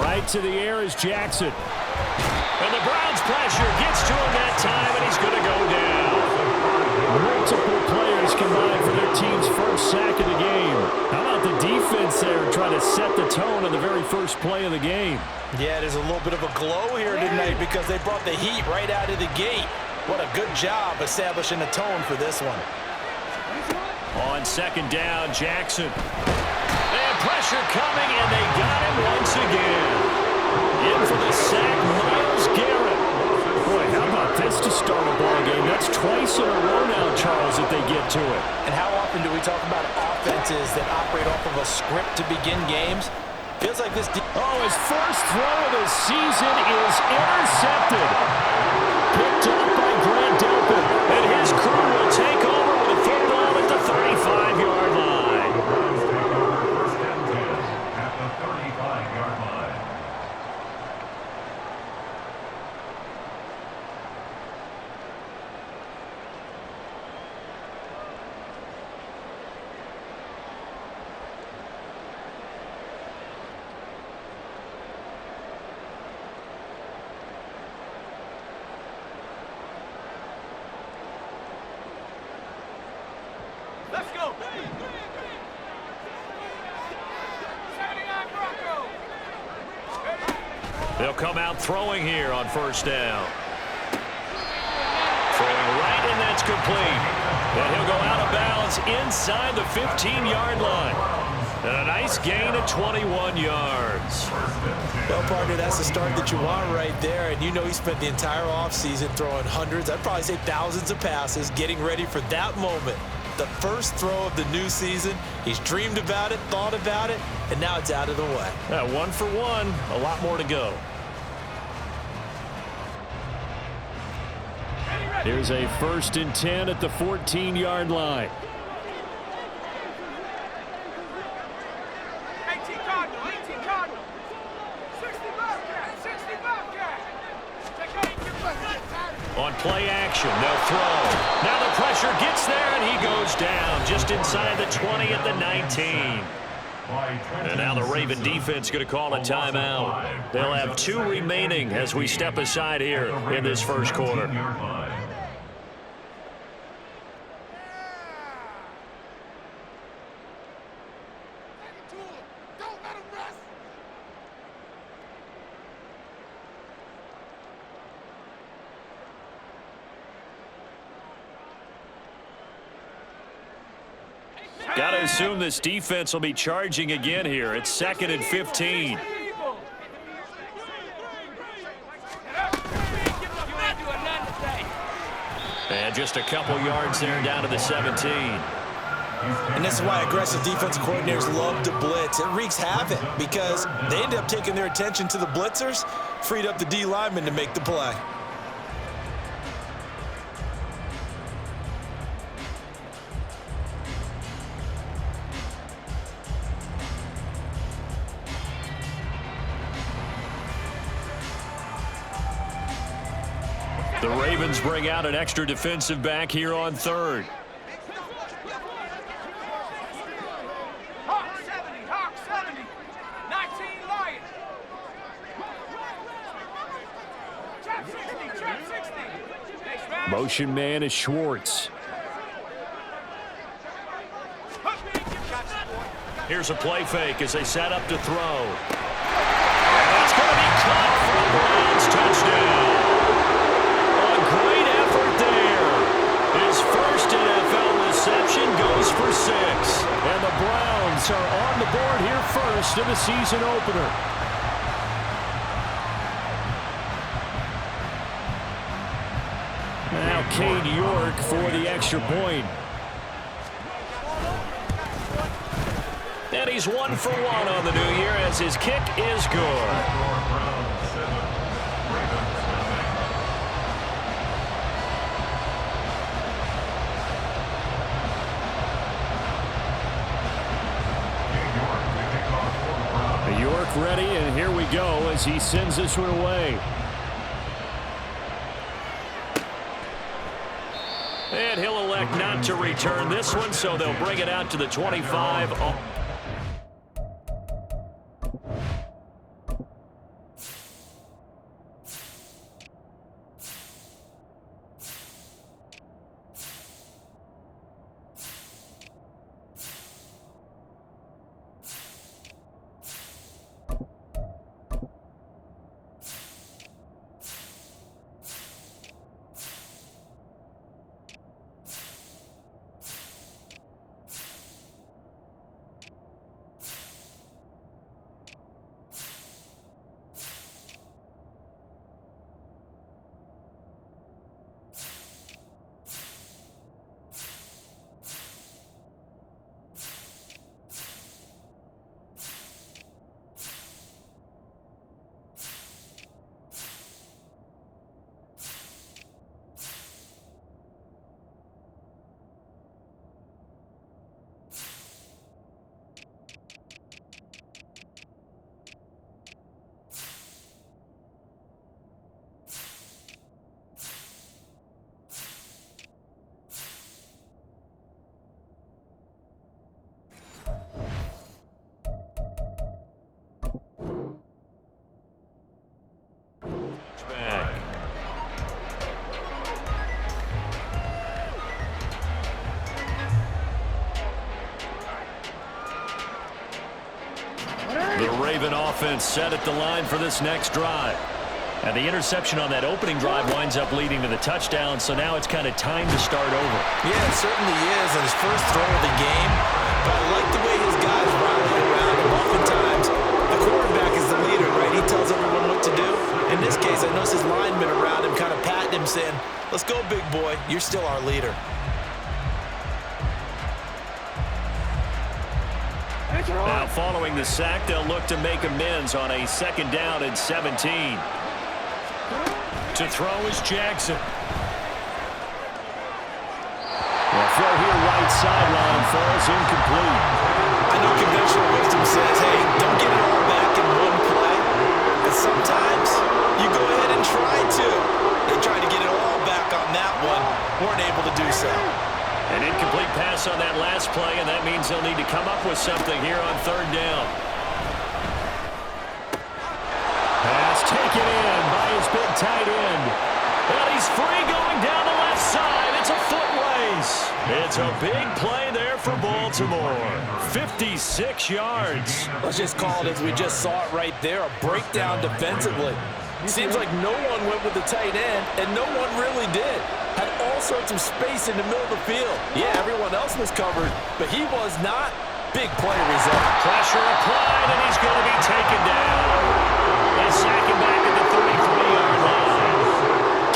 Right to the air is Jackson. And the Browns' pressure gets to him that time, and he's going to go down. Multiple players combined for their team's first sack of the game. How about the defense there trying to set the tone on the very first play of the game? Yeah, there's a little bit of a glow here tonight because they brought the heat right out of the gate. What a good job establishing a tone for this one. On second down, Jackson. And pressure coming, and they got him once again. In for the sack, Myles Garrett. Boy, how about this to start a ball game? That's twice in a row now, Charles, that they get to it. And how often do we talk about offenses that operate off of a script to begin games? Feels like this. His first throw of the season is intercepted. Picked up by Grant Delpit, and his crew will take over with a third down at the 35-yard line. At the 35-yard line. Let's go. They'll come out throwing here on first down. Throwing right, and that's complete. And he'll go out of bounds inside the 15-yard line. And a nice gain of 21 yards. Well, partner, that's the start that you want right there. And you know he spent the entire offseason throwing hundreds, I'd probably say thousands of passes, getting ready for that moment. The first throw of the new season. He's dreamed about it, thought about it, and now it's out of the way. 1 for 1, a lot more to go. Here's a 1st and 10 at the 14-yard line. 18 Cardinal, 18 Cardinal. 60 Bobcat, 60 Bobcat. On play action, they'll throw. Now the pressure gets there, and he goes down just inside the 20 at the 19. And now the Raven defense going to call a timeout. They'll have 2 remaining as we step aside here in this first quarter. Got to assume this defense will be charging again here. It's 2nd and 15. And just a couple yards there down to the 17. And this is why aggressive defensive coordinators love to blitz. It wreaks havoc because they end up taking their attention to the blitzers, freed up the D lineman to make the play. The Ravens bring out an extra defensive back here on 3rd. Hawk 70, Hawk 70. 19 Lions. Trap 60, trap 60. Next round. Motion man is Schwartz. Here's a play fake as they set up to throw. That's going to be caught for the Browns. Touchdown. Great effort there. His first NFL reception goes for 6. And the Browns are on the board here first in the season opener. Now Cade York for the extra point. And he's 1 for 1 on the new year as his kick is good. York ready, and here we go as he sends this one away. And he'll elect not to return this one, so they'll bring it out to the 25. The Raven offense set at the line for this next drive. And the interception on that opening drive winds up leading to the touchdown, so now it's kind of time to start over. Yeah, it certainly is on his first throw of the game. But I like the way his guys rally around him. Oftentimes, the quarterback is the leader, right? He tells everyone what to do. In this case, I noticed his linemen around him kind of patting him, saying, "Let's go, big boy. You're still our leader." Now, following the sack, they'll look to make amends on a 2nd down and 17. To throw is Jackson. The throw here right sideline falls incomplete. I know conventional wisdom says, hey, don't get it all back in one play. But sometimes you go ahead and try to. They tried to get it all back on that one. Weren't able to do so. An incomplete pass on that last play, and that means they'll need to come up with something here on 3rd down. Pass taken in by his big tight end. And he's free going down the left side. It's a foot race. It's a big play there for Baltimore. 56 yards. Let's just call it as we just saw it right there, a breakdown defensively. Seems like no one went with the tight end, and no one really did. Had all sorts of space in the middle of the field. Yeah, everyone else was covered, but he was not. Big play result. Pressure applied, and he's going to be taken down. They sack him back at the 33-yard line.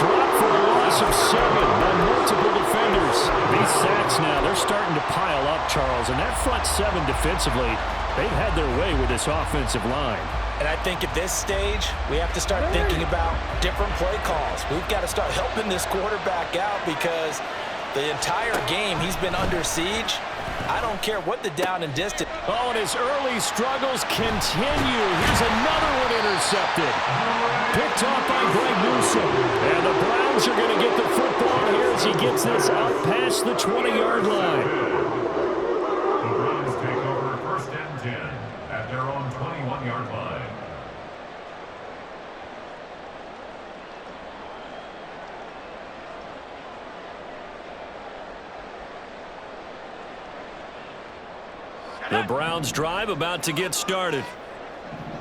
Dropped for a loss of 7 by multiple defenders. These sacks now, they're starting to pile up, Charles, and that front 7 defensively, they've had their way with this offensive line. And I think at this stage, we have to start thinking about different play calls. We've got to start helping this quarterback out because the entire game he's been under siege. I don't care what the down and distance. Oh, and his early struggles continue. Here's another one intercepted. Picked off by Greg Newsome. And the Browns are going to get the football here as he gets this up past the 20-yard line. The Browns take over 1st and 10 at their own 21-yard line. The Browns drive about to get started.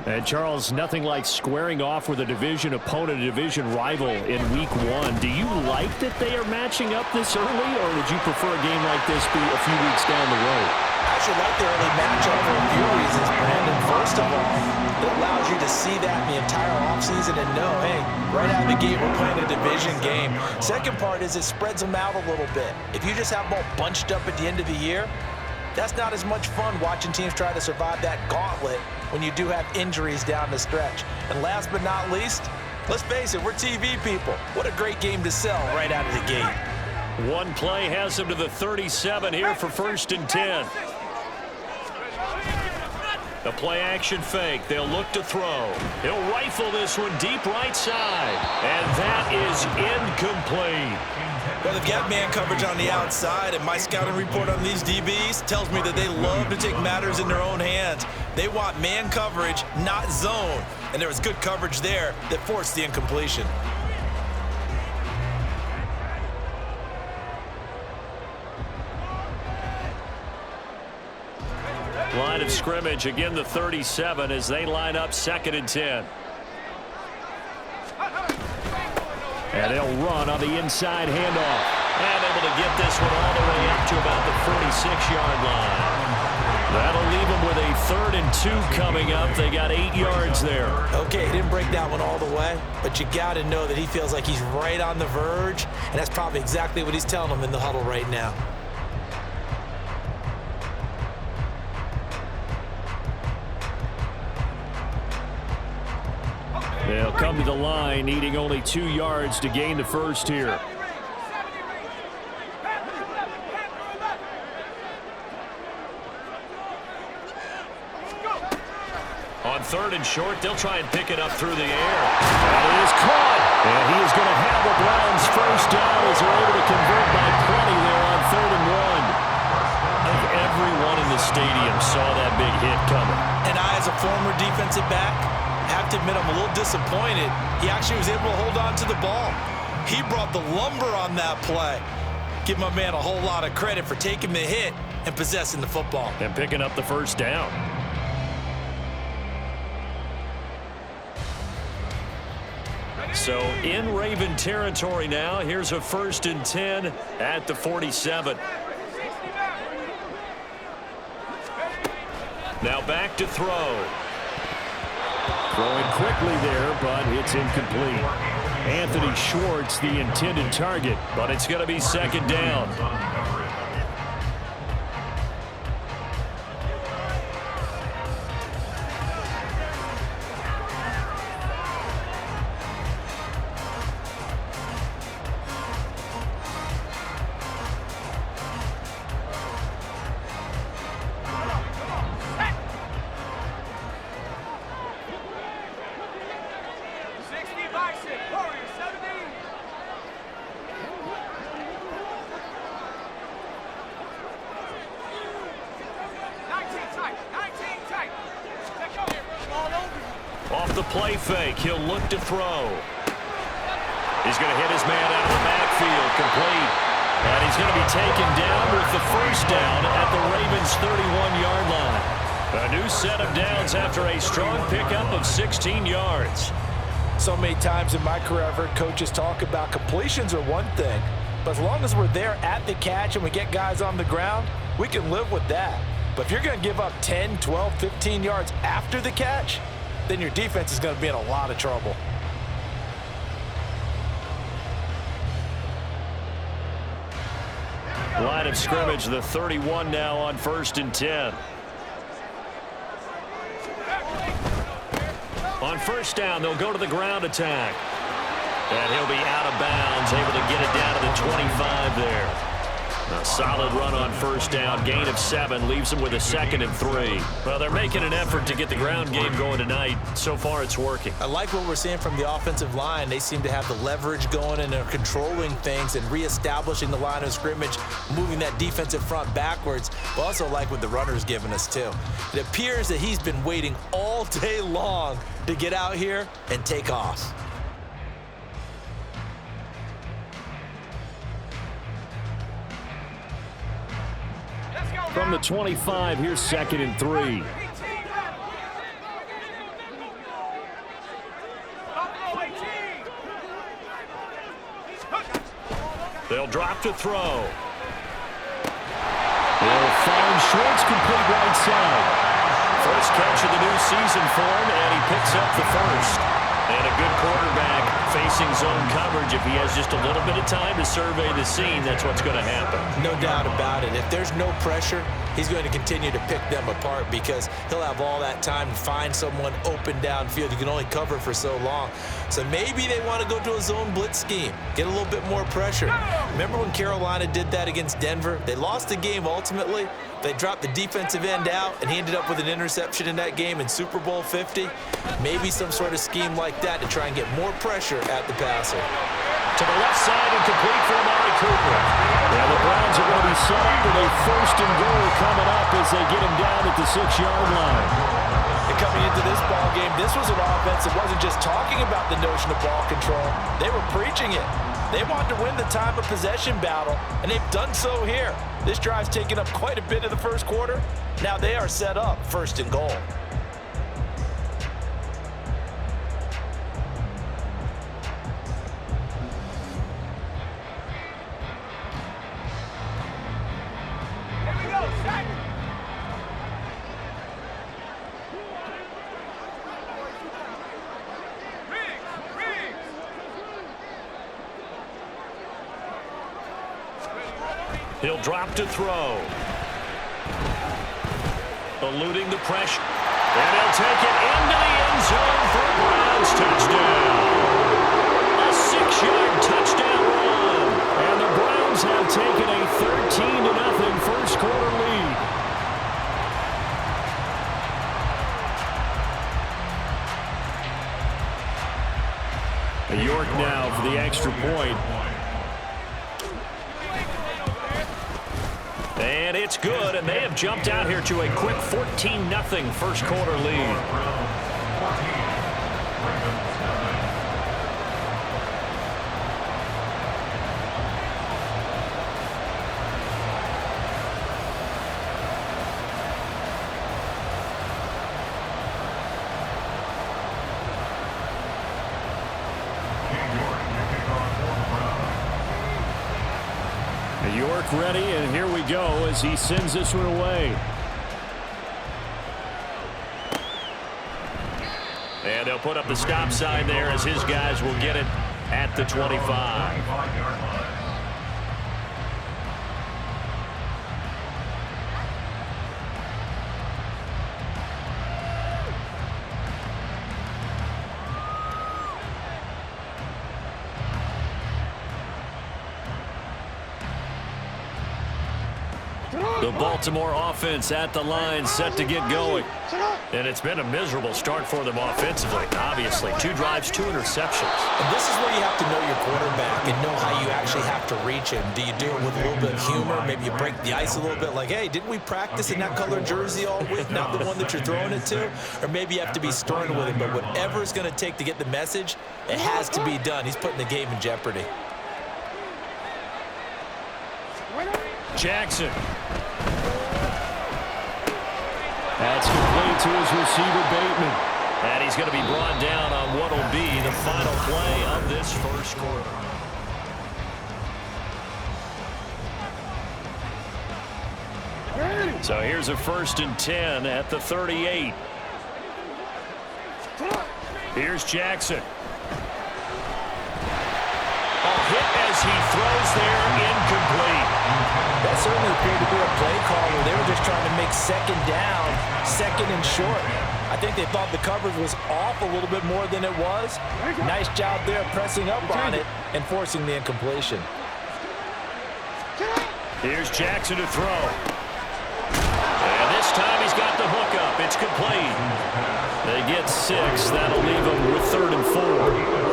And Charles, nothing like squaring off with a division opponent, a division rival in week 1. Do you like that they are matching up this early, or would you prefer a game like this be a few weeks down the road? I should like the early matchup for a few reasons, Brandon. First of all, it allows you to see that in the entire offseason and know, hey, right out of the gate, we're playing a division game. Second part is it spreads them out a little bit. If you just have them all bunched up at the end of the year, that's not as much fun watching teams try to survive that gauntlet when you do have injuries down the stretch. And last but not least, let's face it, we're TV people. What a great game to sell right out of the gate. One play has them to the 37 here for 1st and 10. The play action fake. They'll look to throw. He'll rifle this one deep right side. And that is incomplete. Well, they've got man coverage on the outside, and my scouting report on these DBs tells me that they love to take matters in their own hands. They want man coverage, not zone. And there was good coverage there that forced the incompletion. Line of scrimmage, again the 37 as they line up 2nd and 10. And they'll run on the inside handoff. And able to get this one all the way up to about the 46-yard line. That'll leave them with a 3rd and 2 coming up. They got 8 yards there. Okay, he didn't break that one all the way, but you got to know that he feels like he's right on the verge, and that's probably exactly what he's telling them in the huddle right now. They'll come to the line, needing only 2 yards to gain the first here. On 3rd and short, they'll try and pick it up through the air. That is caught. And he is going to have the Browns first down as they're able to convert by plenty there on 3rd and 1. I think everyone in the stadium saw that big hit coming. And I, as a former defensive back, have to admit I'm a little disappointed. He actually was able to hold on to the ball. He brought the lumber on that play. Give my man a whole lot of credit for taking the hit and possessing the football. And picking up the first down. So in Raven territory now. Here's a 1st and 10 at the 47. Now back to throw. Throwing quickly there, but it's incomplete. Anthony Schwartz, the intended target. But it's going to be 2nd down. Off the play fake, he'll look to throw. He's going to hit his man out of the backfield, complete. And he's going to be taken down with the 1st down at the Ravens' 31-yard line. A new set of downs after a strong pickup of 16 yards. So many times in my career I've heard coaches talk about completions are one thing, but as long as we're there at the catch and we get guys on the ground, we can live with that. But if you're going to give up 10, 12, 15 yards after the catch, then your defense is going to be in a lot of trouble. Line of scrimmage, the 31 now on 1st and 10. On 1st down, they'll go to the ground attack. And he'll be out of bounds, able to get it down to the 25 there. A solid run on 1st down, gain of 7, leaves them with a 2nd and 3. Well, they're making an effort to get the ground game going tonight. So far, it's working. I like what we're seeing from the offensive line. They seem to have the leverage going and they're controlling things and reestablishing the line of scrimmage, moving that defensive front backwards. But also like what the runner's giving us, too. It appears that he's been waiting all day long to get out here and take off. From the 25, here's 2nd and 3. They'll drop to throw. They'll find Schwartz complete right side. First catch of the new season for him, and he picks up the 1st. And a good quarterback facing zone coverage. If he has just a little bit of time to survey the scene, that's what's going to happen. No doubt about it. If there's no pressure, he's going to continue to pick them apart because he'll have all that time to find someone open downfield. You can only cover for so long. So maybe they want to go to a zone blitz scheme, get a little bit more pressure. Remember when Carolina did that against Denver? They lost the game ultimately. They dropped the defensive end out, and he ended up with an interception in that game in Super Bowl 50. Maybe some sort of scheme like that to try and get more pressure at the passer. To the left side and complete for Amari Cooper. Now the Browns are going to be set up with a 1st and goal coming up as they get him down at the 6-yard line. And coming into this ball game, this was an offense that wasn't just talking about the notion of ball control. They were preaching it. They wanted to win the time of possession battle, and they've done so here. This drive's taken up quite a bit of the 1st quarter. Now they are set up 1st and goal. He'll drop to throw. Eluding the pressure. And he'll take it into the end zone for a Browns touchdown. A 6-yard touchdown run. And the Browns have taken a 13-0 1st quarter lead. York now for the extra point. And it's good, and they have jumped out here to a quick 14-0 1st quarter lead. York ready, and here we go as he sends this one away. And they'll put up the stop sign there as his guys will get it at the 25. The Baltimore offense at the line, set to get going. And it's been a miserable start for them offensively. Obviously, 2 drives, 2 interceptions. And this is where you have to know your quarterback and know how you actually have to reach him. Do you do it with a little bit of humor? Maybe you break the ice a little bit like, hey, didn't we practice in that color jersey all week? Not the one that you're throwing it to? Or maybe you have to be stern with him. But whatever it's going to take to get the message, it has to be done. He's putting the game in jeopardy. Jackson. That's complete to his receiver, Bateman. And he's going to be brought down on what will be the final play of this first quarter. So here's a 1st and 10 at the 38. Here's Jackson. Hit as he throws there, incomplete. That certainly appeared to be a play call where they were just trying to make 2nd down, 2nd and short. I think they thought the coverage was off a little bit more than it was. Nice job there pressing up on it and forcing the incompletion. Here's Jackson to throw. And this time he's got the hook up. It's complete. They get 6. That'll leave them with 3rd and 4.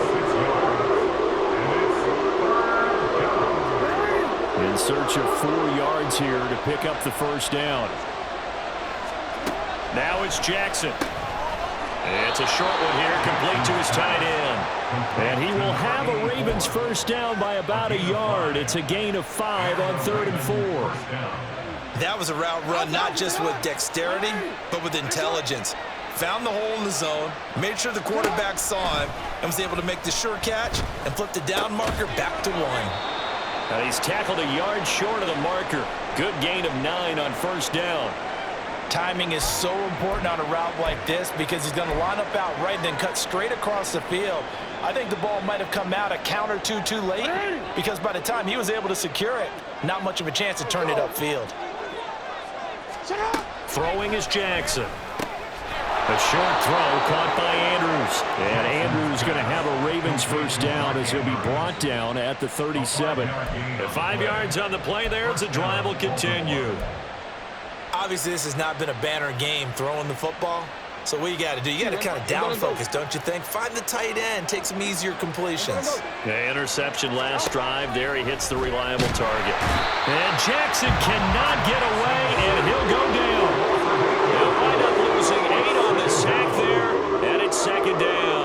In search of 4 yards here to pick up the 1st down. Now it's Jackson. It's a short one here, complete to his tight end. And he will have a Ravens 1st down by about a yard. It's a gain of 5 on 3rd and 4. That was a route run not just with dexterity, but with intelligence. Found the hole in the zone, made sure the quarterback saw him, and was able to make the sure catch and flip the down marker back to 1. And he's tackled a yard short of the marker. Good gain of 9 on 1st down. Timing is so important on a route like this because he's going to line up out right and then cut straight across the field. I think the ball might have come out a count or two too late because by the time he was able to secure it, not much of a chance to turn it upfield. Throwing is Jackson. A short throw caught by Andrews. And Andrews going to have a Ravens 1st down as he'll be brought down at the 37. The 5 yards on the play there as the drive will continue. Obviously, this has not been a banner game throwing the football. So what you got to do, you got to kind of down focus, don't you think? Find the tight end, take some easier completions. The interception last drive. There he hits the reliable target. And Jackson cannot get away, and he'll go down. They'll wind up losing 8 on the sack there, and it's 2nd down.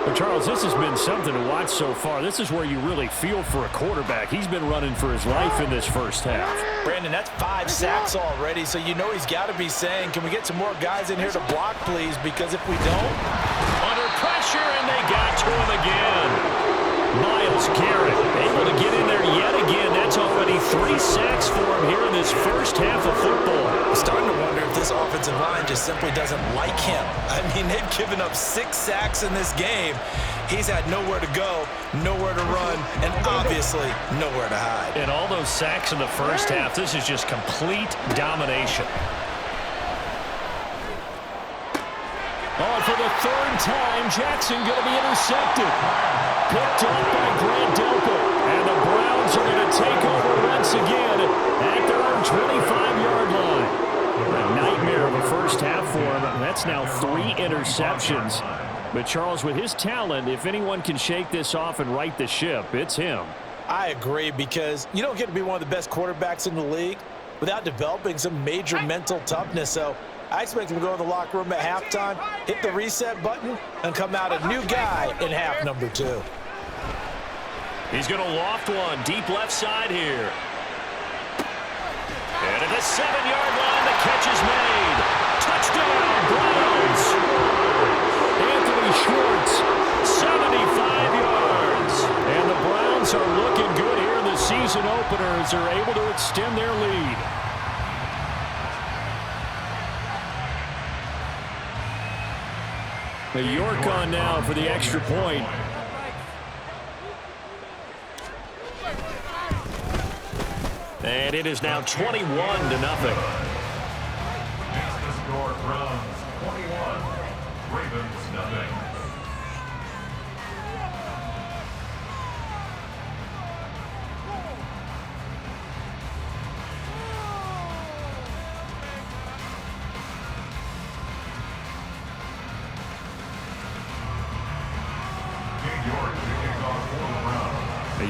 Well, Charles, this has been something to watch so far. This is where you really feel for a quarterback. He's been running for his life in this 1st half. Brandon, that's 5 sacks already, so you know he's got to be saying, can we get some more guys in here to block, please? Because if we don't... Under pressure, and they got to him again. Myles Garrett able to get in there yet again. That's already 3 sacks for him here in this 1st half of football. I'm starting to wonder if this offensive line just simply doesn't like him. I mean, they've given up 6 sacks in this game. He's had nowhere to go, nowhere to run, and obviously nowhere to hide. And all those sacks in the 1st half, this is just complete domination. Oh, for the 3rd time, Jackson going to be intercepted. Picked up by Grant Delpit. And the Browns are going to take over once again at their own 25-yard line. A nightmare of a 1st half for him. That's now 3 interceptions. But, Charles, with his talent, if anyone can shake this off and right the ship, it's him. I agree, because you don't get to be one of the best quarterbacks in the league without developing some major mental toughness. So I expect him to go in the locker room at halftime, hit the reset button, and come out a new guy in half number 2. He's going to loft one deep left side here. And at the 7-yard line, the catch is made. Touchdown, Browns. Anthony Schwartz, 75 yards. And the Browns are looking good here in the season opener Eagles are able to extend their lead. York on now for the extra point. And it is now 21-0. The score Browns 21, Ravens nothing.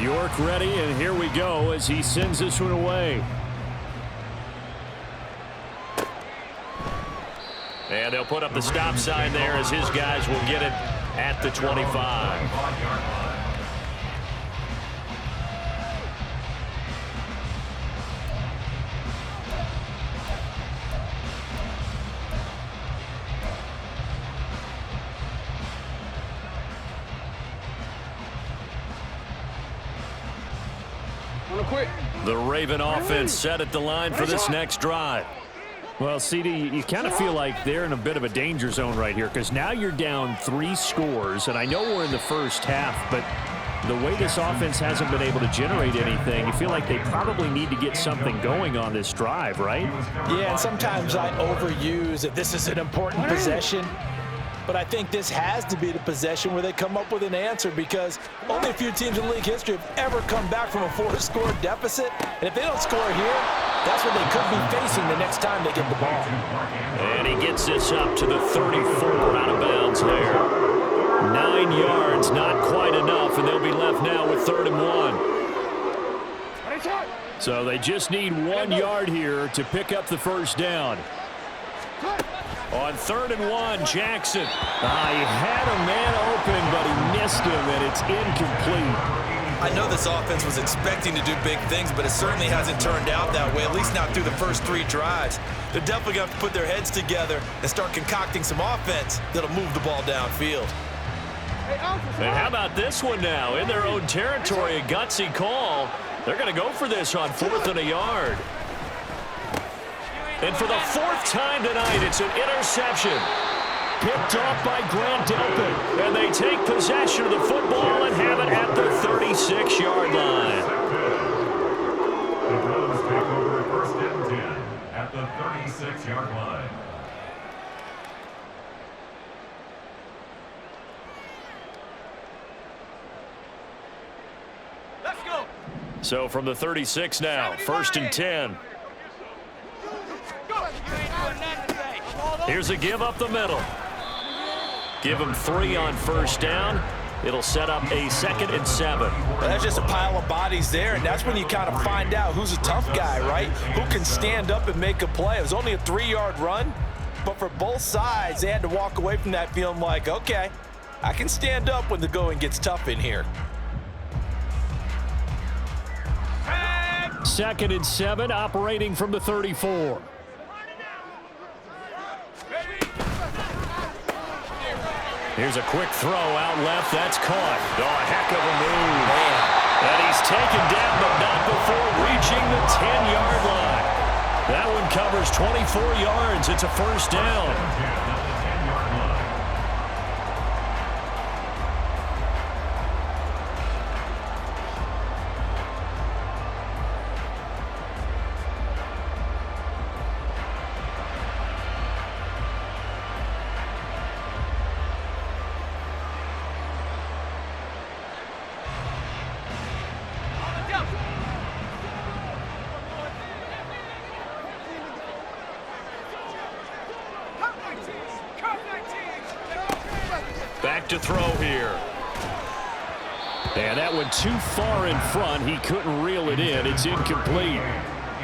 York ready, and here we go as he sends this one away. And they'll put up the stop sign there as his guys will get it at the 25. The Raven offense set at the line for this next drive. Well, CD, you kind of feel like they're in a bit of a danger zone right here because now you're down 3 scores, and I know we're in the first half, but the way this offense hasn't been able to generate anything, you feel like they probably need to get something going on this drive, right? Yeah, and sometimes I overuse that this is an important possession. But I think this has to be the possession where they come up with an answer because only a few teams in league history have ever come back from a 4-score deficit. And if they don't score here, that's what they could be facing the next time they get the ball. And he gets this up to the 34, out of bounds there. 9 yards, not quite enough, and they'll be left now with 3rd and 1. So they just need 1 yard here to pick up the first down. On 3rd and 1, Jackson. He had a man open, but he missed him, and it's incomplete. I know this offense was expecting to do big things, but it certainly hasn't turned out that way, at least not through the first 3 drives. They're definitely going to have to put their heads together and start concocting some offense that'll move the ball downfield. And how about this one now? In their own territory, a gutsy call. They're going to go for this on 4th and a yard. And for the 4th time tonight, it's an interception. Picked off by Grant Delpit. And they take possession of the football and have it at the 36-yard line. The Browns take over 1st and 10 at the 36-yard line. Let's go. So from the 36 now, 1st and 10. Here's a give up the middle. Give him 3 on 1st down. It'll set up a 2nd and 7. Well, that's just a pile of bodies there, and that's when you kind of find out who's a tough guy, right? Who can stand up and make a play. It was only a 3-yard run, but for both sides, they had to walk away from that feeling like, okay, I can stand up when the going gets tough in here. 2nd and 7, operating from the 34. Here's a quick throw out left. That's caught. Oh, a heck of a move. And he's taken down, but not before reaching the 10-yard line. That one covers 24 yards. It's a 1st down. Back to throw here. And that one too far in front. He couldn't reel it in. It's incomplete.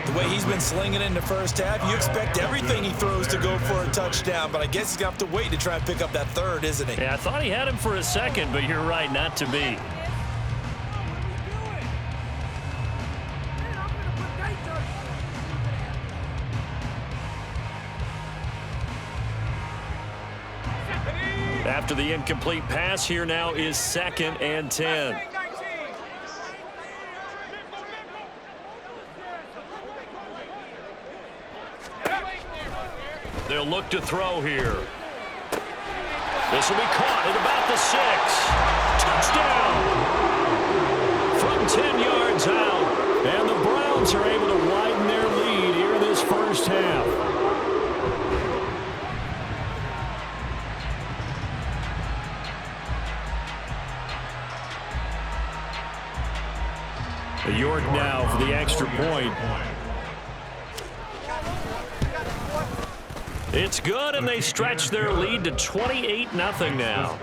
The way he's been slinging in the first half, you expect everything he throws to go for a touchdown, but I guess he's going to have to wait to try and pick up that 3rd, isn't he? Yeah, I thought he had him for a second, but you're right, not to be. After the incomplete pass, here now is 2nd and 10. They'll look to throw here. This will be caught at about the 6. Touchdown! From 10 yards out. And the Browns are able to widen their lead here in this first half. York now for the extra point. It's good, and they stretch their lead to 28-0 now.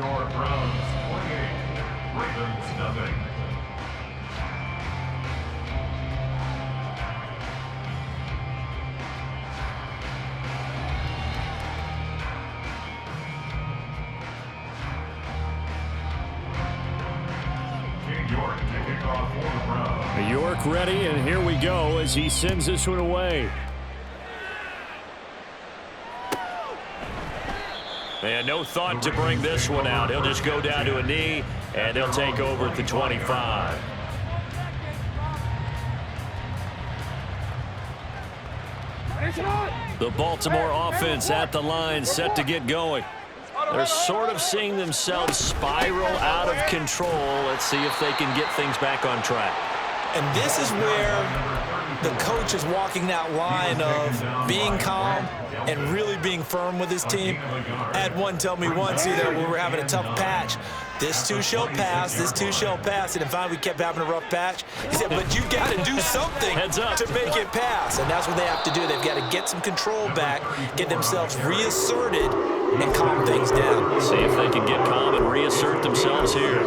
York ready, and here we go as he sends this one away. And no thought to bring this one out. He'll just go down to a knee, and they'll take over at the 25. The Baltimore offense at the line, set to get going. They're sort of seeing themselves spiral out of control. Let's see if they can get things back on track. And this is where the coach is walking that line of being calm and really being firm with his team. I had one tell me once that we were having a tough patch. This too shall pass, this too shall pass. And finally we kept having a rough patch. He said, but you got to do something to make it pass. And that's what they have to do. They've got to get some control back, get themselves reasserted, and calm things down. See if they can get calm and reassert themselves here.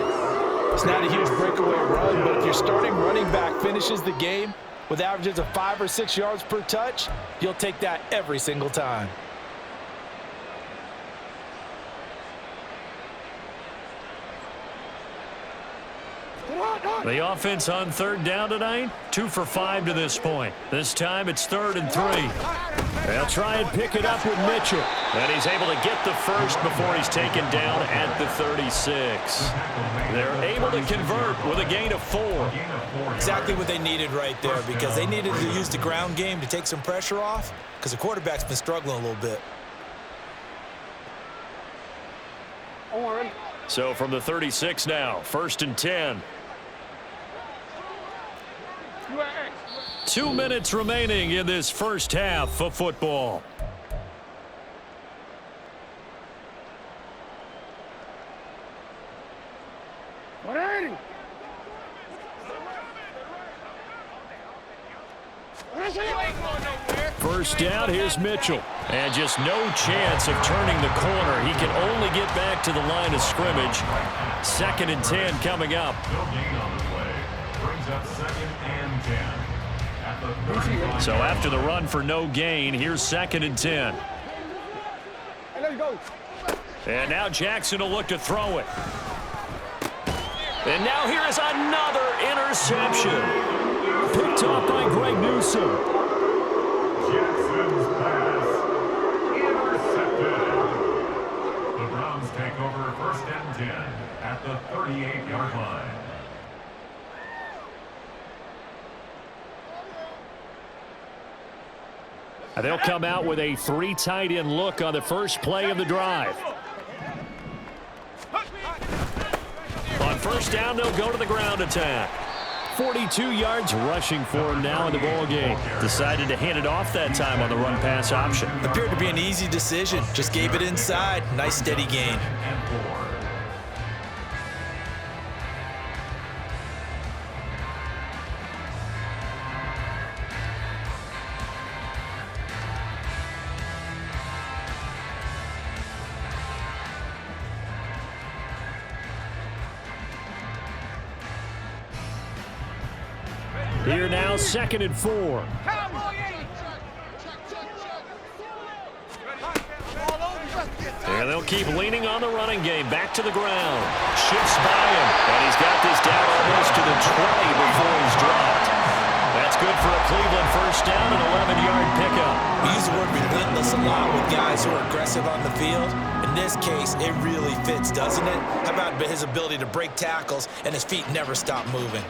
It's not a huge breakaway run, but if your starting running back finishes the game with averages of 5 or 6 yards per touch, you'll take that every single time. The offense on third down tonight, 2 for 5 to this point. This time it's 3rd and 3. They'll try and pick it up with Mitchell. And he's able to get the first before he's taken down at the 36. They're able to convert with a gain of 4. Exactly what they needed right there, because they needed to use the ground game to take some pressure off, because the quarterback's been struggling a little bit. So from the 36 now, 1st and 10. 2 minutes remaining in this first half of football. First down, here's Mitchell. And just no chance of turning the corner. He can only get back to the line of scrimmage. 2nd and 10 coming up. So after the run for no gain, here's 2nd and 10. And now Jackson will look to throw it. And now here is another interception. Picked off by Greg Newsome. Jackson's pass intercepted. The Browns take over 1st and 10 at the 38-yard line. They'll come out with a 3 tight end look on the first play of the drive. On first down, they'll go to the ground attack. 42 yards rushing for him now in the ball game. Decided to hand it off that time on the run-pass option. Appeared to be an easy decision. Just gave it inside. Nice steady gain. Here now, 2nd and 4. And they'll keep leaning on the running game. Back to the ground. Shifts by him. And he's got this down almost to the 20 before he's dropped. That's good for a Cleveland first down and 11-yard pickup. We use the word relentless a lot with guys who are aggressive on the field. In this case, it really fits, doesn't it? How about his ability to break tackles and his feet never stop moving?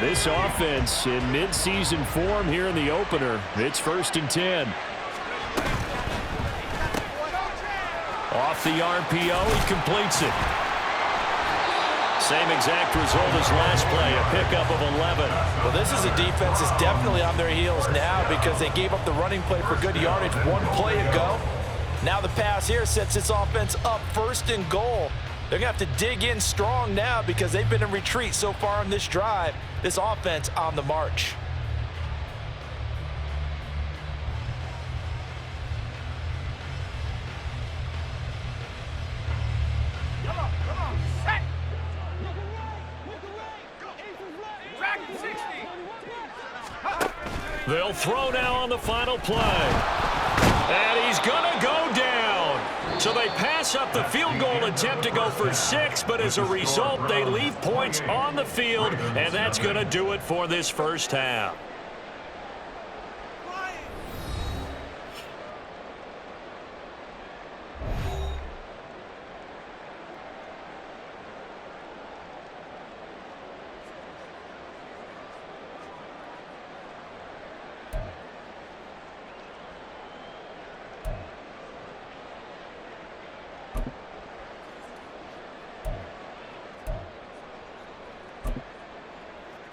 This offense in midseason form here in the opener. It's 1st and 10. Off the RPO, he completes it. Same exact result as last play, a pickup of 11. Well, this is a defense that's definitely on their heels now because they gave up the running play for good yardage one play ago. Now the pass here sets this offense up 1st and goal. They're going to have to dig in strong now because they've been in retreat so far in this drive. This offense on the march. Come on, set. Track 60. They'll throw now on the final play. And he's going to go down. So they pass up the field goal attempt to go for 6, but as a result, they leave points on the field, and that's going to do it for this first half.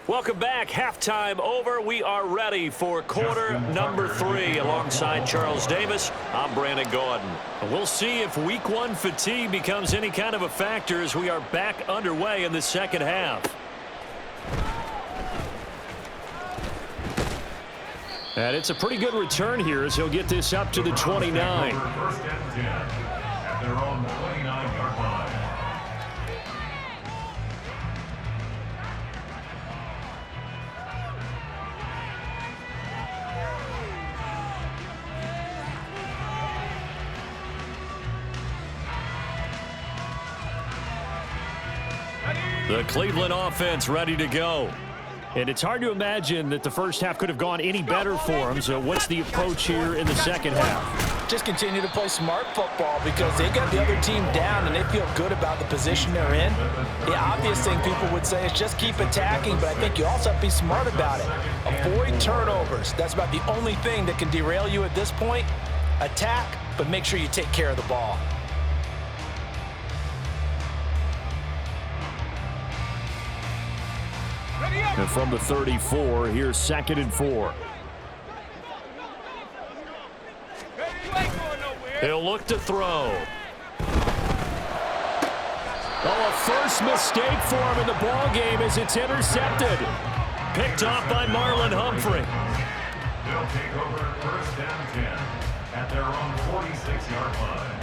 Welcome back. Halftime over. We are ready for quarter number 3. Alongside Charles Davis, I'm Brandon Gordon. We'll see if week 1 fatigue becomes any kind of a factor as we are back underway in the second half. And it's a pretty good return here as he'll get this up to the 29. 1st and 10 at their own 29-yard line. The Cleveland offense ready to go. And it's hard to imagine that the first half could have gone any better for them. So what's the approach here in the second half? Just continue to play smart football because they got the other team down and they feel good about the position they're in. The obvious thing people would say is just keep attacking, but I think you also have to be smart about it. Avoid turnovers. That's about the only thing that can derail you at this point. Attack, but make sure you take care of the ball. And from the 34, here's 2nd and 4. He'll look to throw. Oh, a first mistake for him in the ball game as it's intercepted. Picked off by Marlon Humphrey. They'll take over 1st and 10 at their own 46-yard line.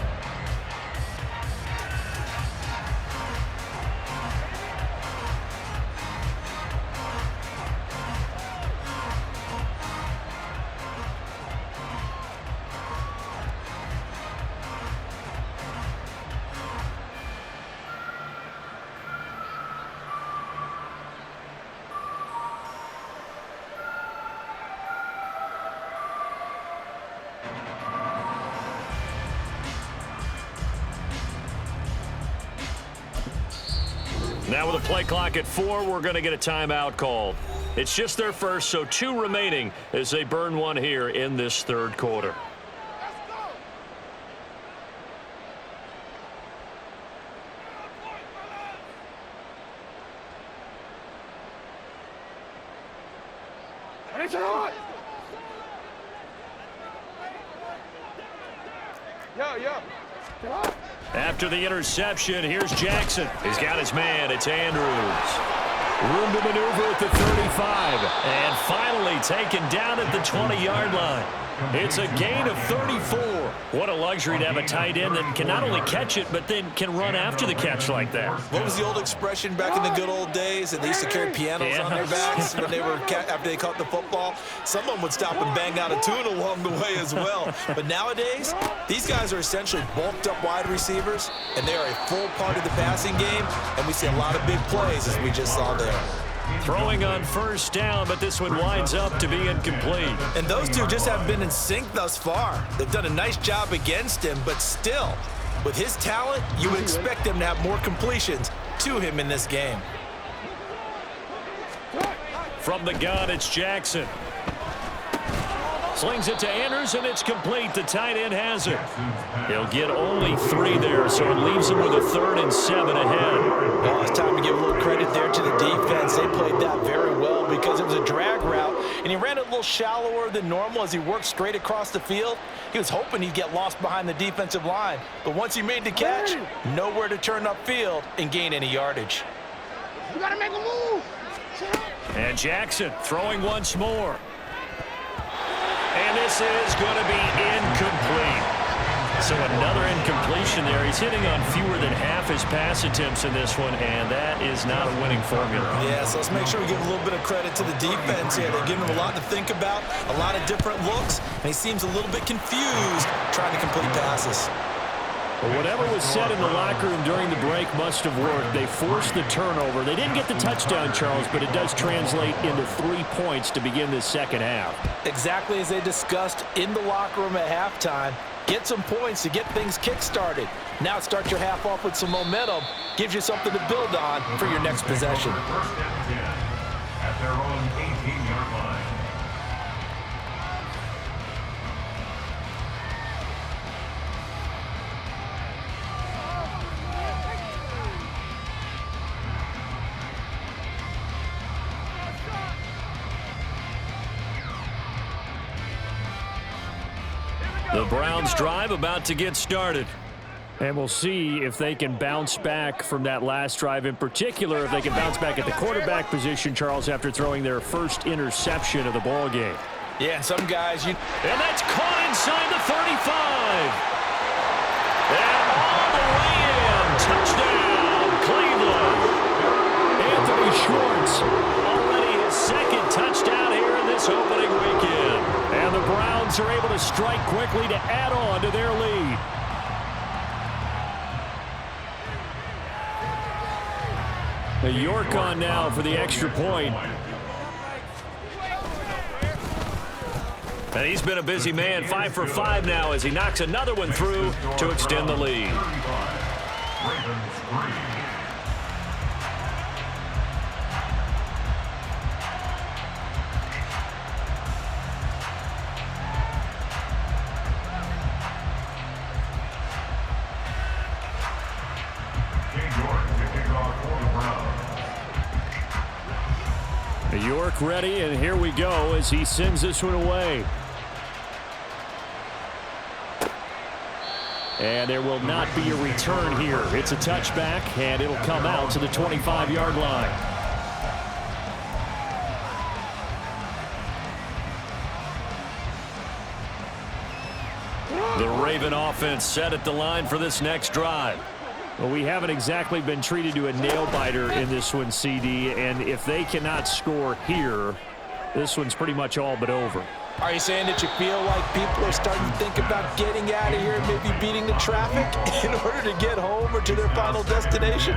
Now with a play clock at 4, we're going to get a timeout called. It's just their first, so 2 remaining as they burn one here in this 3rd quarter. After the interception, here's Jackson. He's got his man. It's Andrews. Room to maneuver at the 35. And finally taken down at the 20-yard line. It's a gain of 34. What a luxury to have a tight end that can not only catch it, but then can run after the catch like that. What was the old expression back in the good old days? And they used to carry pianos on their backs when they were after they caught the football. Someone would stop and bang out a tune along the way as well. But nowadays, these guys are essentially bulked up wide receivers, and they are a full part of the passing game. And we see a lot of big plays as we just saw there. Throwing on 1st down, but this one winds up to be incomplete. And those two just haven't been in sync thus far. They've done a nice job against him, but still, with his talent, you would expect them to have more completions to him in this game. From the gun, it's Jackson. Slings it to Anders, and it's complete. The tight end has it. He'll get only 3 there, so it leaves him with a 3rd and 7 ahead. Well, it's time to give a little credit there to the defense. They played that very well because it was a drag route, and he ran it a little shallower than normal as he worked straight across the field. He was hoping he'd get lost behind the defensive line, but once he made the catch, nowhere to turn upfield and gain any yardage. You gotta make a move. And Jackson throwing once more. And this is going to be incomplete. So another incompletion there. He's hitting on fewer than half his pass attempts in this one, and that is not a winning formula. Yeah, so let's make sure we give a little bit of credit to the defense here. They're giving him a lot to think about, a lot of different looks, and he seems a little bit confused trying to complete passes. Well, whatever was said in the locker room during the break must have worked. They forced the turnover. They didn't get the touchdown, Charles, but it does translate into 3 points to begin this second half. Exactly as they discussed in the locker room at halftime. Get some points to get things kick-started. Now start your half off with some momentum. Gives you something to build on for your next possession. First and 10 at their own 18-yard line. The Browns drive about to get started. And we'll see if they can bounce back from that last drive, in particular if they can bounce back at the quarterback position, Charles, after throwing their first interception of the ball game. Yeah, and some guys, And that's caught inside the 35. And all the way in. Touchdown, Cleveland. Anthony Schwartz, already his 2nd touchdown here in this opening weekend. And the Browns are able to strike quickly to add on to their lead. York on now for the extra point. And he's been a busy man, 5 for 5 now as he knocks another one through to extend the lead. York ready, and here we go as he sends this one away. And there will not be a return here. It's a touchback, and it'll come out to the 25-yard line. The Raven offense set at the line for this next drive. Well, we haven't exactly been treated to a nail-biter in this one, CD, and if they cannot score here, this one's pretty much all but over. are you saying that you feel like people are starting to think about getting out of here and maybe beating the traffic in order to get home or to their final destination?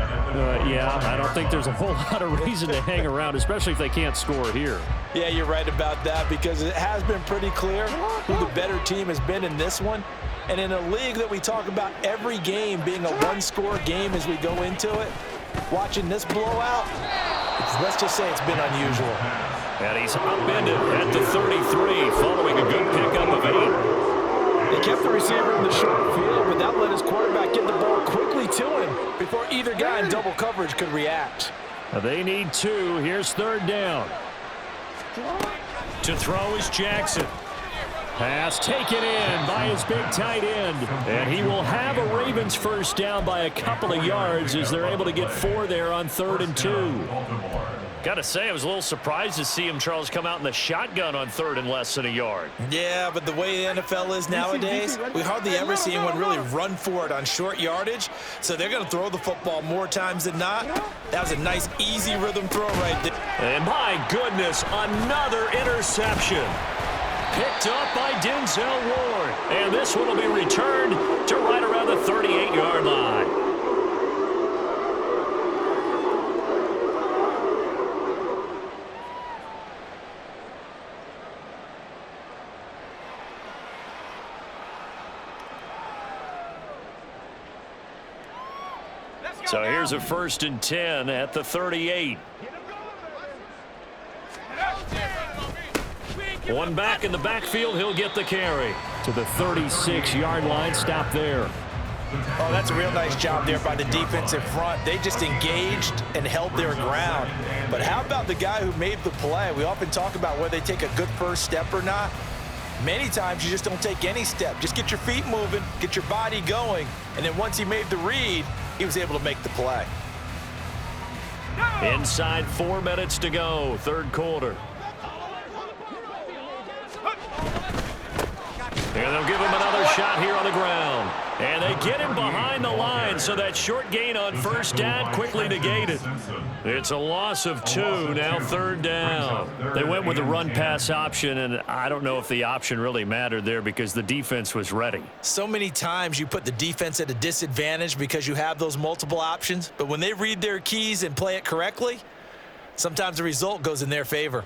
Yeah, I don't think there's a whole lot of reason to hang around, especially if they can't score here. Yeah, you're right about that because it has been pretty clear who the better team has been in this one. And in a league that we talk about every game being a one-score game as we go into it, watching this blowout, let's just say it's been unusual. And he's upended at the 33 following a good pickup of 8. They kept the receiver in the short field, but that let his quarterback get the ball quickly to him before either guy in double coverage could react. They need 2. Here's 3rd down. To throw is Jackson. Pass taken in by his big tight end. And he will have a Ravens first down by a couple of yards as they're able to get 4 there on 3rd and 2. Got to say, I was a little surprised to see him, Charles, come out in the shotgun on 3rd and less than a yard. Yeah, but the way the NFL is nowadays, we hardly ever see anyone really run for it on short yardage. So they're going to throw the football more times than not. That was a nice, easy rhythm throw right there. And my goodness, another interception. Picked up by Denzel Ward. And this one will be returned to right around the 38-yard line. So here's a 1st and 10 at the 38. One back in the backfield, he'll get the carry. To the 36-yard line, stop there. Oh, that's a real nice job there by the defensive front. They just engaged and held their ground. But how about the guy who made the play? We often talk about whether they take a good first step or not. Many times you just don't take any step. Just get your feet moving, get your body going, and then once he made the read, he was able to make the play. Inside 4 minutes to go, third quarter. And they'll give him another shot here on the ground. And they get him behind the line, so that short gain on first down quickly negated. It's a loss of 2, now third down. They went with the run-pass option, and I don't know if the option really mattered there because the defense was ready. So many times you put the defense at a disadvantage because you have those multiple options, but when they read their keys and play it correctly, sometimes the result goes in their favor.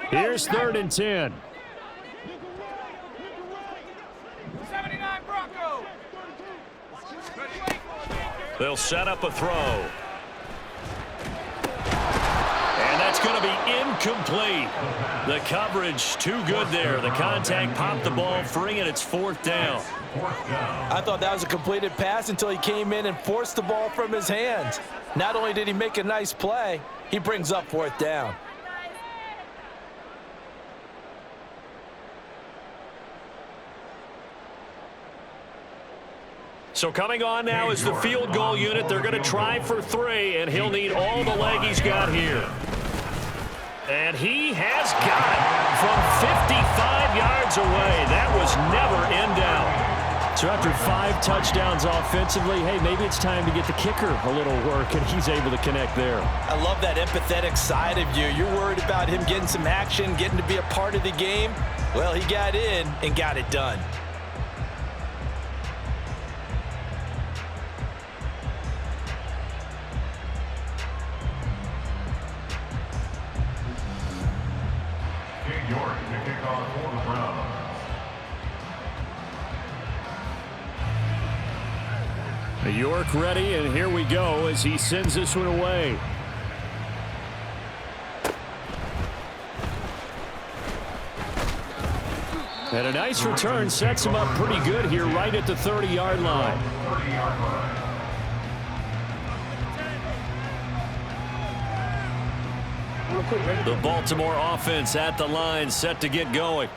Here's 3rd and 10. 79 Bronco. They'll set up a throw. And that's going to be incomplete. The coverage too good there. The contact popped the ball free, and it's 4th down. I thought that was a completed pass until he came in and forced the ball from his hands. Not only did he make a nice play, he brings up 4th down. So coming on now is the field goal unit. They're going to try for 3, and he'll need all the leg he's got here. And he has got it from 55 yards away. That was never in doubt. So after 5 touchdowns offensively, hey, maybe it's time to get the kicker a little work, and he's able to connect there. I love that empathetic side of you. You're worried about him getting some action, getting to be a part of the game. Well, he got in and got it done. York to kick off for the Browns. York ready, and here we go as he sends this one away. And a nice return sets him up pretty good here right at the 30-yard line. The Baltimore offense at the line, set to get going.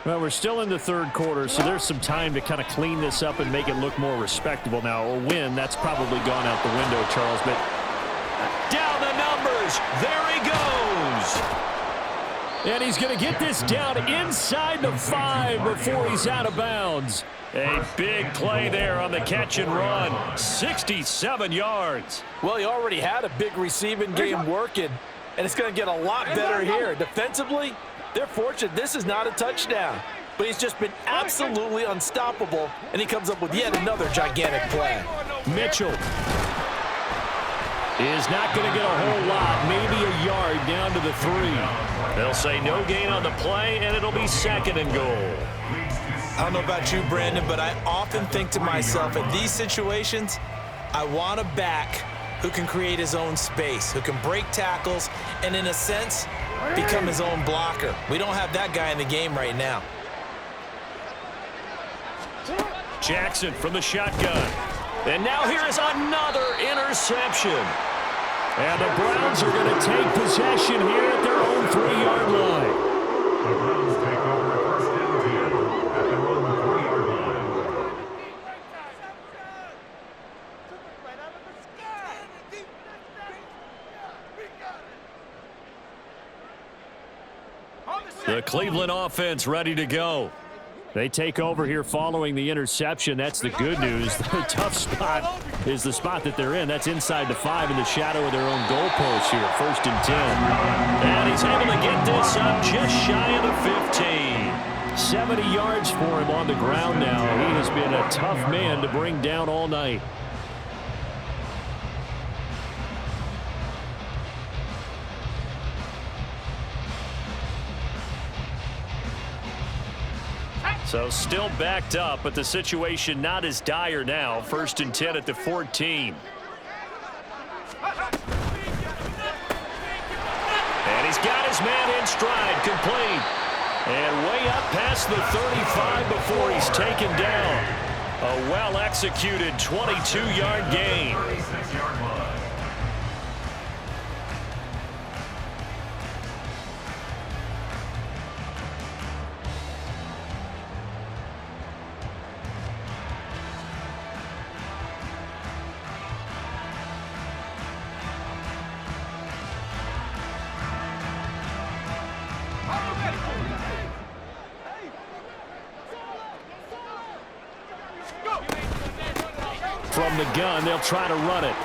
Well, we're still in the third quarter, so there's some time to kind of clean this up and make it look more respectable. Now, a win, that's probably gone out the window, Charles, but Down the numbers. There he goes. and he's going to get this down inside the 5 before he's out of bounds. A big play there on the catch and run. 67 yards. Well, he already had a big receiving game working, and it's going to get a lot better here. Defensively, they're fortunate this is not a touchdown, but he's just been absolutely unstoppable, and he comes up with yet another gigantic play. Mitchell is not going to get a whole lot, maybe a yard down to the 3. They'll say no gain on the play, and it'll be 2nd and goal. I don't know about you, Brandon, but I often think to myself, in these situations, I want a back who can create his own space, who can break tackles, and in a sense, become his own blocker. We don't have that guy in the game right now. Jackson from the shotgun. And now here is another interception. And the Browns are going to take possession here at their own 3-yard line. The Browns take over 1st and 10 at their own 3-yard line. The Cleveland offense ready to go. They take over here following the interception. That's the good news. The tough spot is the spot that they're in. That's inside the 5 in the shadow of their own goalpost here. 1st and 10. And he's able to get this up just shy of the 15. 70 yards for him on the ground now. He has been a tough man to bring down all night. So still backed up, but the situation not as dire now. 1st and 10 at the 14. And he's got his man in stride, complete. And way up past the 35 before he's taken down. A well-executed 22-yard gain. 36-yard line. From the gun, they'll try to run it.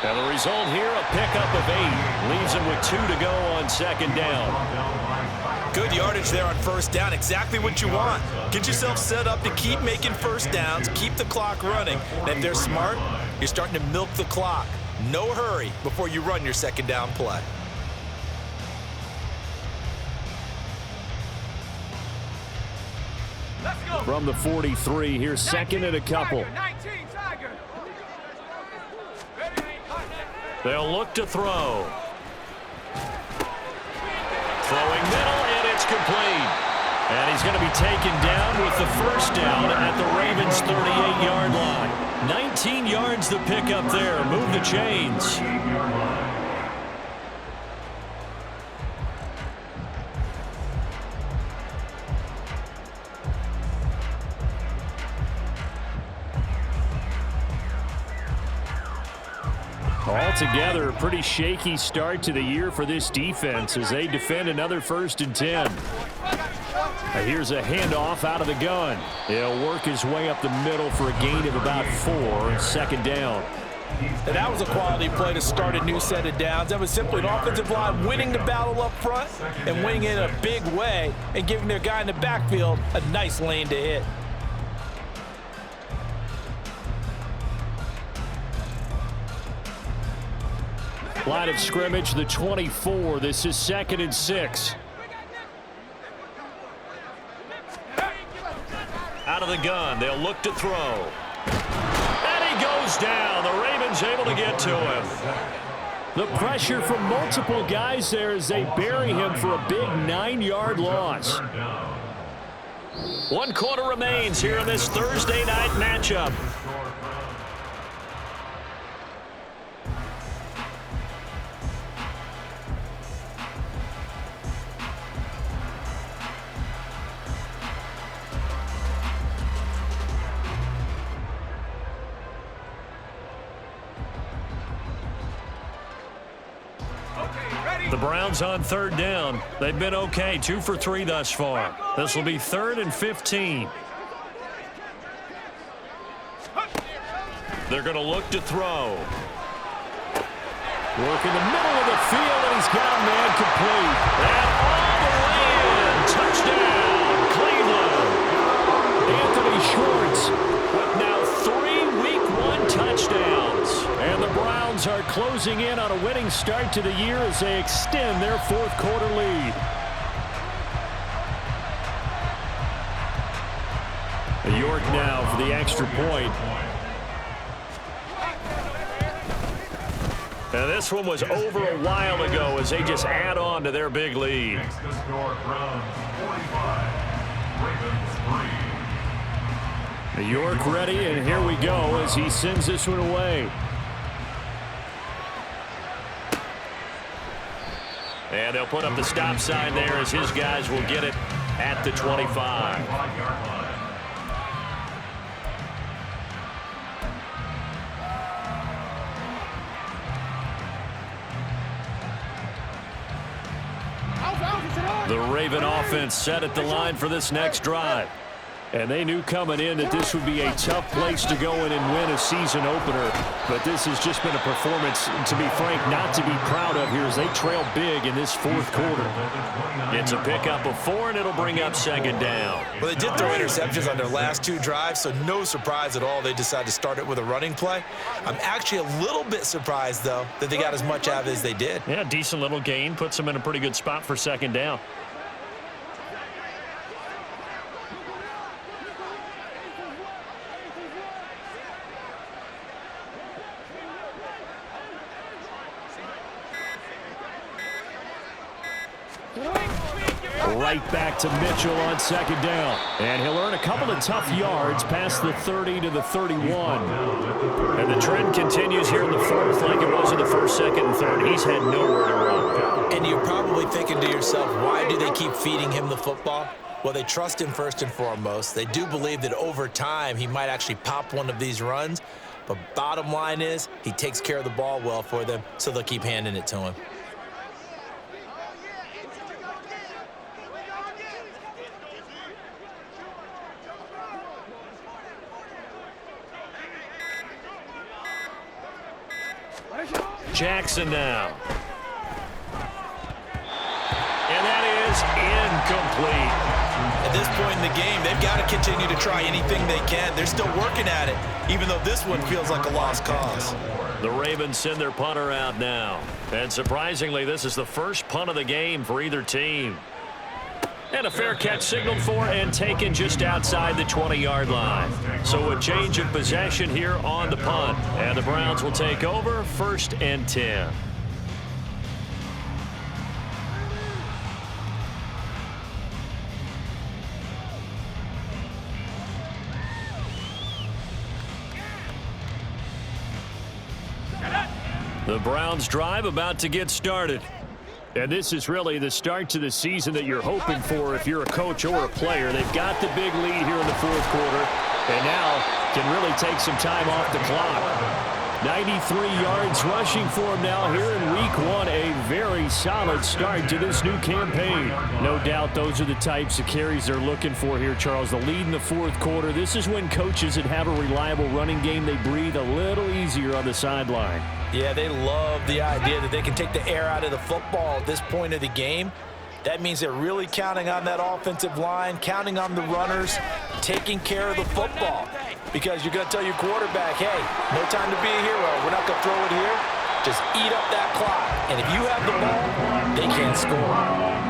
And the result here, a pickup of 8. Leaves them with 2 to go on 2nd down. Good yardage there on 1st down. Exactly what you want. Get yourself set up to keep making 1st downs, keep the clock running. And if they're smart, you're starting to milk the clock. No hurry before you run your 2nd down play. From the 43, here's 2nd and a couple. They'll look to throw. Throwing middle, and it's complete. And he's going to be taken down with the 1st down at the Ravens' 38-yard line. 19 yards to pick up there. Move the chains. Altogether, a pretty shaky start to the year for this defense as they defend another 1st and 10. Here's a handoff out of the gun. He'll work his way up the middle for a gain of about 4 and 2nd down. And that was a quality play to start a new set of downs. That was simply an offensive line winning the battle up front and winning it in a big way and giving their guy in the backfield a nice lane to hit. Line of scrimmage, the 24. This is 2nd and 6. Out of the gun, they'll look to throw. And he goes down. The Ravens able to get to him. The pressure from multiple guys there as they bury him for a big 9-yard loss. 1 quarter remains here in this Thursday night matchup. The Browns on 3rd down. They've been okay, 2 for 3 thus far. This will be 3rd and 15. They're going to look to throw. Work in the middle of the field, and he's got a man complete. And all the way in. Touchdown, Cleveland. Anthony Schwartz with now 3 Week 1 touchdowns. And the Browns are closing in on a winning start to the year as they extend their 4th quarter lead. York now for the extra point. And this one was over a while ago as they just add on to their big lead. Makes the score Browns 45, Ravens 3. York ready, and here we go as he sends this one away. And they'll put up the stop sign there as his guys will get it at the 25. The Raven offense set at the line for this next drive. And they knew coming in that this would be a tough place to go in and win a season opener. But this has just been a performance, to be frank, not to be proud of here as they trail big in this 4th quarter. It's a pickup of 4, and it'll bring up 2nd down. Well, they did throw interceptions on their last 2 drives, so no surprise at all they decided to start it with a running play. I'm actually a little bit surprised, though, that they got as much out of it as they did. Yeah, decent little gain. Puts them in a pretty good spot for 2nd down. right back to Mitchell on second down. And he'll earn a couple of tough yards past the 30 to the 31. And the trend continues here in the fourth like it was in the first, second, and third. He's had nowhere to run. And you're probably thinking to yourself, why do they keep feeding him the football? Well, they trust him first and foremost. They do believe that over time he might actually pop one of these runs. But bottom line is he takes care of the ball well for them, so they'll keep handing it to him. Jackson now. And that is incomplete. At this point in the game, they've got to continue to try anything they can. They're still working at it, even though this one feels like a lost cause. The Ravens send their punter out now. And surprisingly, this is the first punt of the game for either team. And a fair catch signaled for and taken just outside the 20-yard line. So a change of possession here on the punt. And the Browns will take over 1st and 10. The Browns drive about to get started. And this is really the start to the season that you're hoping for if you're a coach or a player. They've got the big lead here in the fourth quarter, and now can really take some time off the clock. 93 yards rushing for him now here in week 1. A very solid start to this new campaign. No doubt those are the types of carries they're looking for here, Charles. The lead in the fourth quarter. This is when coaches that have a reliable running game, they breathe a little easier on the sideline. Yeah, they love the idea that they can take the air out of the football at this point of the game. That means they're really counting on that offensive line, counting on the runners, taking care of the football. Because you're going to tell your quarterback, hey, no time to be a hero. We're not going to throw it here. Just eat up that clock. And if you have the ball, they can't score.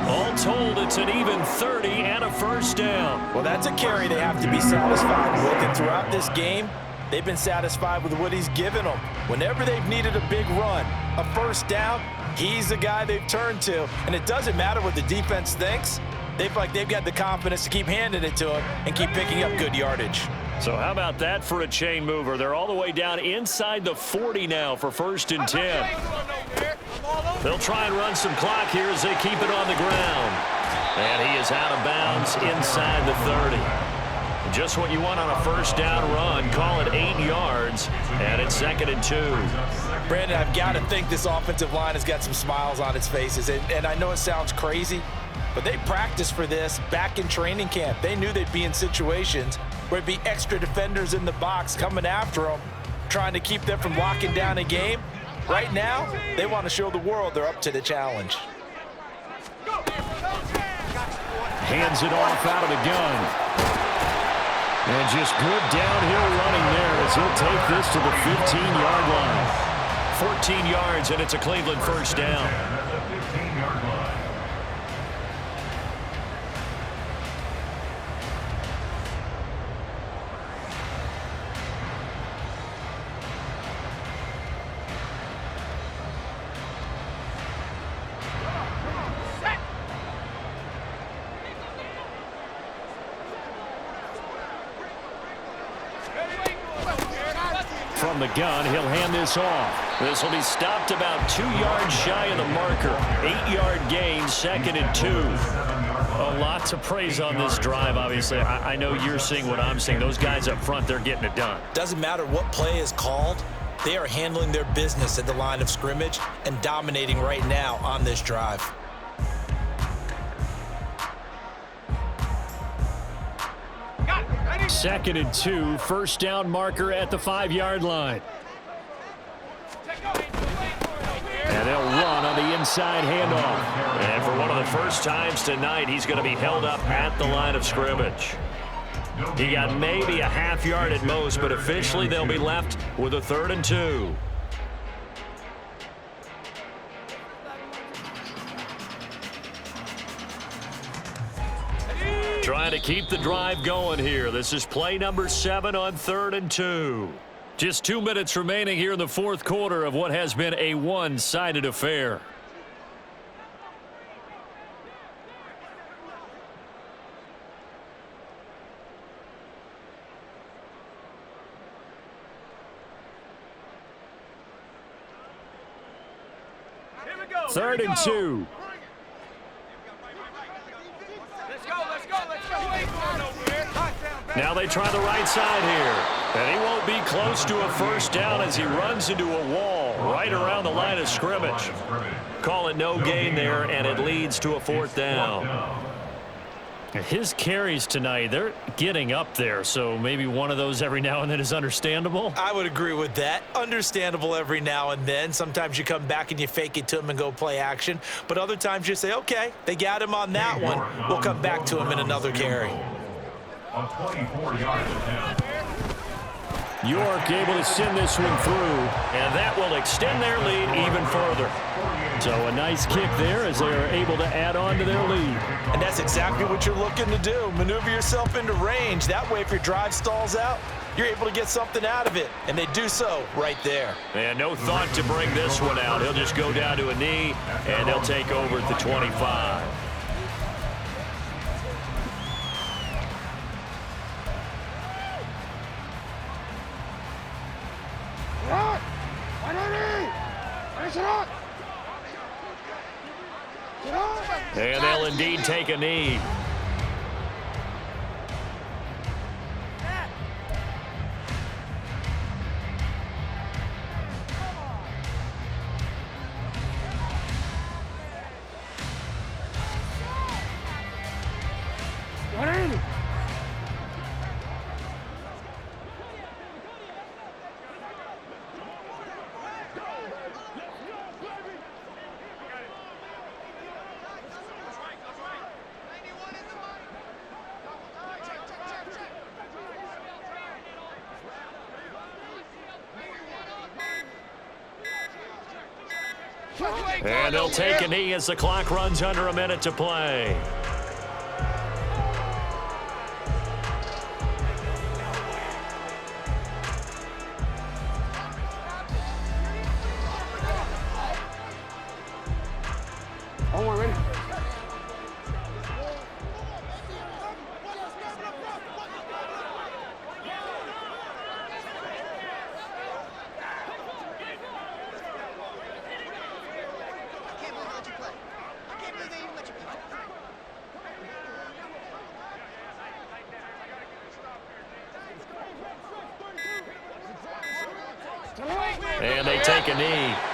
All told, it's an even 30 and a first down. Well, that's a carry they have to be satisfied with. And throughout this game, they've been satisfied with what he's given them. Whenever they've needed a big run, a first down, he's the guy they've turned to. And it doesn't matter what the defense thinks. They feel like they've got the confidence to keep handing it to him and keep picking up good yardage. So how about that for a chain mover? They're all the way down inside the 40 now for 1st and 10. They'll try and run some clock here as they keep it on the ground. And he is out of bounds inside the 30. Just what you want on a first down run. Call it 8 yards, and it's 2nd and 2. Brandon, I've got to think this offensive line has got some smiles on its faces. And I know it sounds crazy, but they practiced for this back in training camp. They knew they'd be in situations where it'd be extra defenders in the box coming after them, trying to keep them from locking down a game. Right now, they want to show the world they're up to the challenge. Hands it off out of the gun. And just good downhill running there as he'll take this to the 15-yard line. 14 yards, and it's a Cleveland first down. From the gun, he'll hand this off. This will be stopped about 2 yards shy of the marker. 8-yard gain, 2nd and 2. A lot to praise on this drive, obviously. I know you're seeing what I'm seeing. Those guys up front, they're getting it done. Doesn't matter what play is called, they are handling their business at the line of scrimmage and dominating right now on this drive. Second and 2, first down marker at the 5-yard line. And they'll run on the inside handoff. And for one of the first times tonight, he's going to be held up at the line of scrimmage. He got maybe a half yard at most, but officially they'll be left with a 3rd and 2. Trying to keep the drive going here. This is play number 7 on 3rd and 2. Just 2 minutes remaining here in the fourth quarter of what has been a one-sided affair. 3rd and 2. Let's go, let's go, let's go. Wait for nowhere. Touchdown, baby. Now they try the right side here. And he won't be close to a first down as he runs into a wall right around the line of scrimmage. Call it no gain there, and it leads to a 4th down. His carries tonight, they're getting up there, so maybe one of those every now and then is understandable. I would agree with that. Understandable every now and then. Sometimes you come back and you fake it to him and go play action. But other times you say, okay, they got him on that one. We'll come back to him in another carry. A 24-yard attempt. York able to send this one through. And that will extend their lead even further. So a nice kick there as they are able to add on to their lead. And that's exactly what you're looking to do. Maneuver yourself into range. That way, if your drive stalls out, you're able to get something out of it. And they do so right there. And no thought to bring this one out. He'll just go down to a knee, and they'll take over at the 25. And they'll indeed take a knee. And they'll take a knee as the clock runs under a minute to play. And they take a knee.